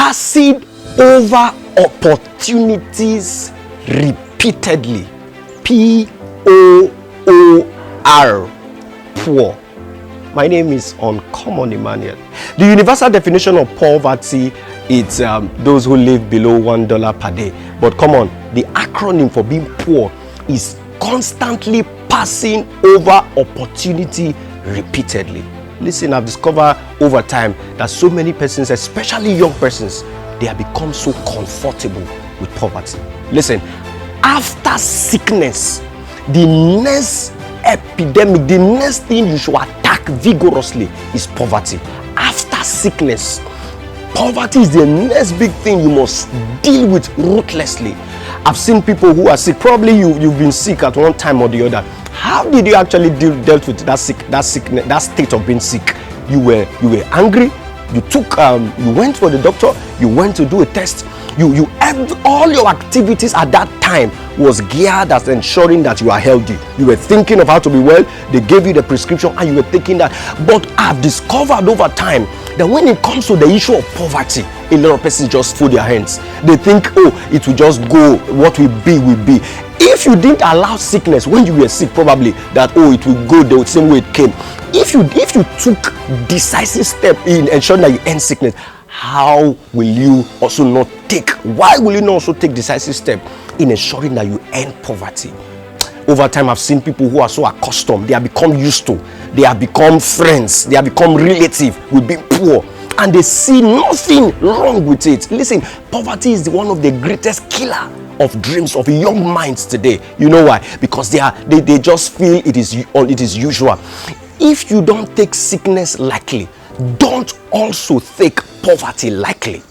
passing over opportunities repeatedly. P-O-O-R, poor. My name is Uncommon Emmanuel. The universal definition of poverty is those who live below $1 per day. But come on, the acronym for being poor is constantly passing over opportunity repeatedly. Listen, I've discovered over time that so many persons, especially young persons, they have become so comfortable with poverty. Listen, after sickness, the next epidemic, the next thing you should attack vigorously is poverty. After sickness, poverty is the next big thing you must deal with ruthlessly. I've seen people who are sick. Probably you've been sick at one time or the other. How did you actually dealt with that sickness, that state of being sick? You were angry. You went for the doctor. You went to do a test. All your activities at that time was geared as ensuring that you are healthy. You were thinking of how to be well. They gave you the prescription and you were taking that. But I've discovered over time that when it comes to the issue of poverty, a lot of persons just fold their hands. They think, oh, it will just go, what will be will be. If you didn't allow sickness when you were sick, probably that, oh, it will go the same way it came. If you took decisive step in ensuring that you end sickness, how will you also not why will you not also take decisive step in ensuring that you end poverty? Over time, I've seen people who are so accustomed, they have become used to, they have become friends, they have become relative with being poor, and they see nothing wrong with it. Listen, poverty is one of the greatest killer of dreams of young minds today. You know why? Because they just feel it is usual. If you don't take sickness lightly, don't also take poverty lightly.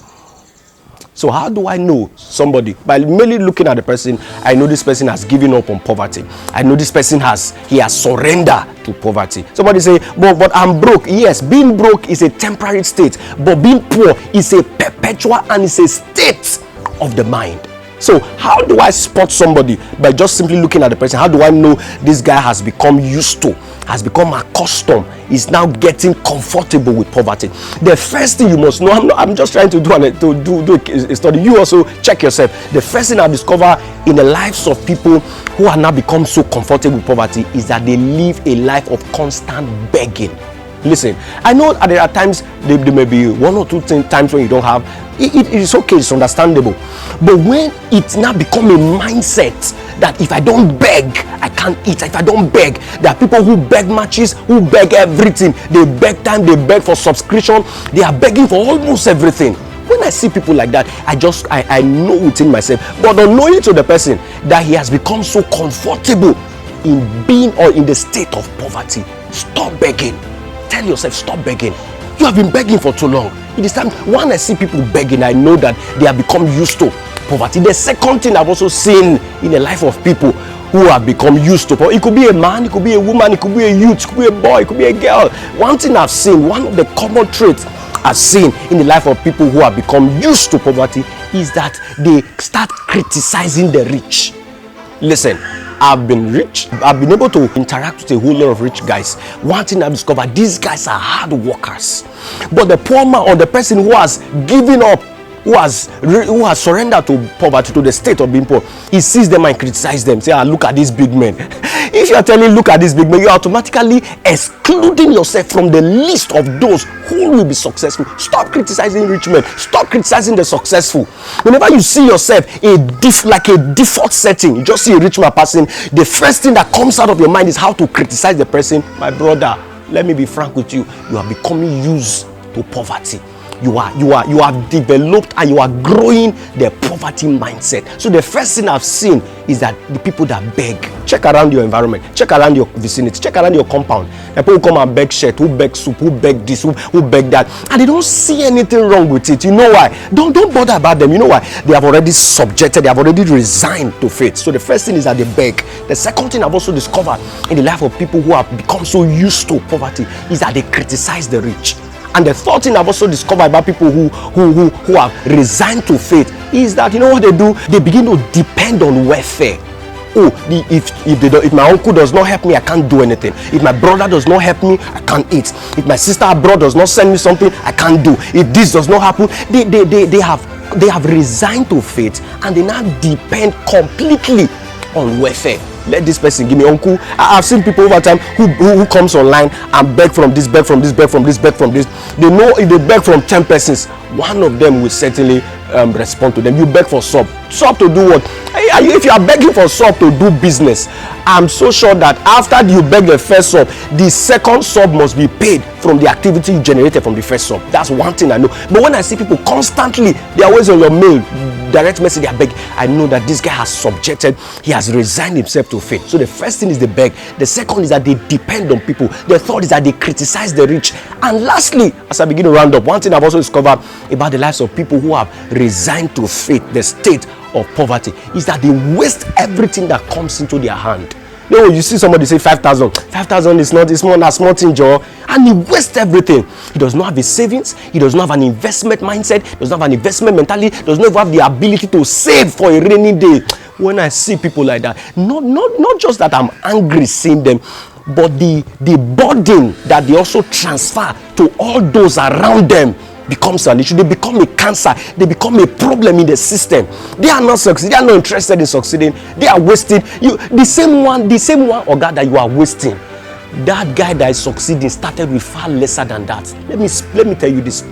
So how do I know somebody? By merely looking at the person, I know this person has given up on poverty. I know this person has surrendered to poverty. Somebody say, but I'm broke. Yes, being broke is a temporary state, but being poor is a perpetual and it's a state of the mind. So how do I spot somebody? By just simply looking at the person. How do I know this guy has become used to, has become accustomed, is now getting comfortable with poverty? The first thing you must know, I'm just trying to do a study. You also check yourself. The first thing I discover in the lives of people who are now become so comfortable with poverty is that they live a life of constant begging. Listen, I know there are times there may be one or two times when you don't have. It is okay, it's understandable. But when it now become a mindset that if I don't beg, I can't eat. If I don't beg, there are people who beg matches, who beg everything. They beg time, they beg for subscription. They are begging for almost everything. When I see people like that, I know within myself, but unknowing to the person, that he has become so comfortable in being or in the state of poverty. Stop begging. Tell yourself, stop begging. You have been begging for too long. It is time. When I see people begging, I know that they have become used to poverty. The second thing I've also seen in the life of people who have become used to poverty, it could be a man, it could be a woman, it could be a youth, it could be a boy, it could be a girl. One thing I've seen, one of the common traits I've seen in the life of people who have become used to poverty is that they start criticizing the rich. Listen, I've been rich. I've been able to interact with a whole lot of rich guys. One thing I've discovered, these guys are hard workers. But the poor man or the person who has given up, who has surrendered to poverty, to the state of being poor, he sees them and criticizes them. Say, look at these big men. If you are telling, look at this big man, you are automatically excluding yourself from the list of those who will be successful. Stop criticizing rich men. Stop criticizing the successful. Whenever you see yourself like a default setting, you just see a rich man passing, the first thing that comes out of your mind is how to criticize the person. My brother, let me be frank with you. You are becoming used to poverty. You have developed and you are growing the poverty mindset. So the first thing I've seen is that the people that beg, check around your environment, check around your vicinity, check around your compound. The people who come and beg shirt, who beg soup, who beg this, who beg that, and they don't see anything wrong with it. You know why? Don't bother about them. You know why? They have already subjected, they have already resigned to faith. So the first thing is that they beg. The second thing I've also discovered in the life of people who have become so used to poverty is that they criticize the rich. And the third thing I've also discovered about people who have resigned to faith is that, you know what they do? They begin to depend on welfare. oh, if my uncle does not help me, I can't do anything. If my brother does not help me, I can't eat. If my sister abroad does not send me something, I can't do. If this does not happen, they have resigned to faith, and they now depend completely on welfare. Let this person give me. Uncle, I've seen people over time who comes online and beg from this, beg from this, beg from this, beg from this. They know if they beg from 10 persons, one of them will certainly respond to them. You beg for sub to do what? If you are begging for sub to do business, I'm so sure that after you beg the first sub, the second sub must be paid from the activity you generated from the first sub. That's one thing I know. But when I see people constantly, they're always on your mail, direct message, they are begging, I know that this guy has subjected, he has resigned himself to faith. So the first thing is they beg. The second is that they depend on people. The third is that they criticize the rich. And lastly, as I begin to round up, one thing I've also discovered about the lives of people who have resigned to faith, the state of poverty, is that they waste everything that comes into their hand. No, you see somebody say 5,000 is not, it's more than a small thing, Joe, and he wastes everything. He does not have a savings, he does not have an investment mindset, does not have an investment mentality, does not have the ability to save for a rainy day. When I see people like that, not just that I'm angry seeing them, but the burden that they also transfer to all those around them becomes an issue. They become a cancer. They become a problem in the system. They are not succeeding. They are not interested in succeeding. They are wasting. The same one, or God that you are wasting. That guy that is succeeding started with far lesser than that. Let me tell you this.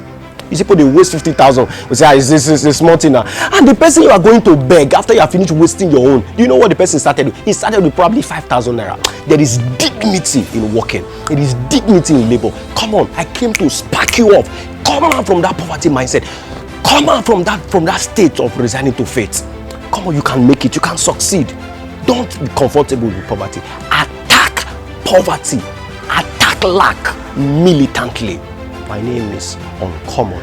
You see, people they waste 50,000. We say, this is a small thing now. And the person you are going to beg after you have finished wasting your own, do you know what the person started with? He started with probably 5,000 naira. There is dignity in working. It is dignity in labor. Come on, I came to spark you up. Come out from that poverty mindset. Come out from that state of resigning to faith. Come on, you can make it. You can succeed. Don't be comfortable with poverty. Attack poverty. Attack lack militantly. My name is Uncommon.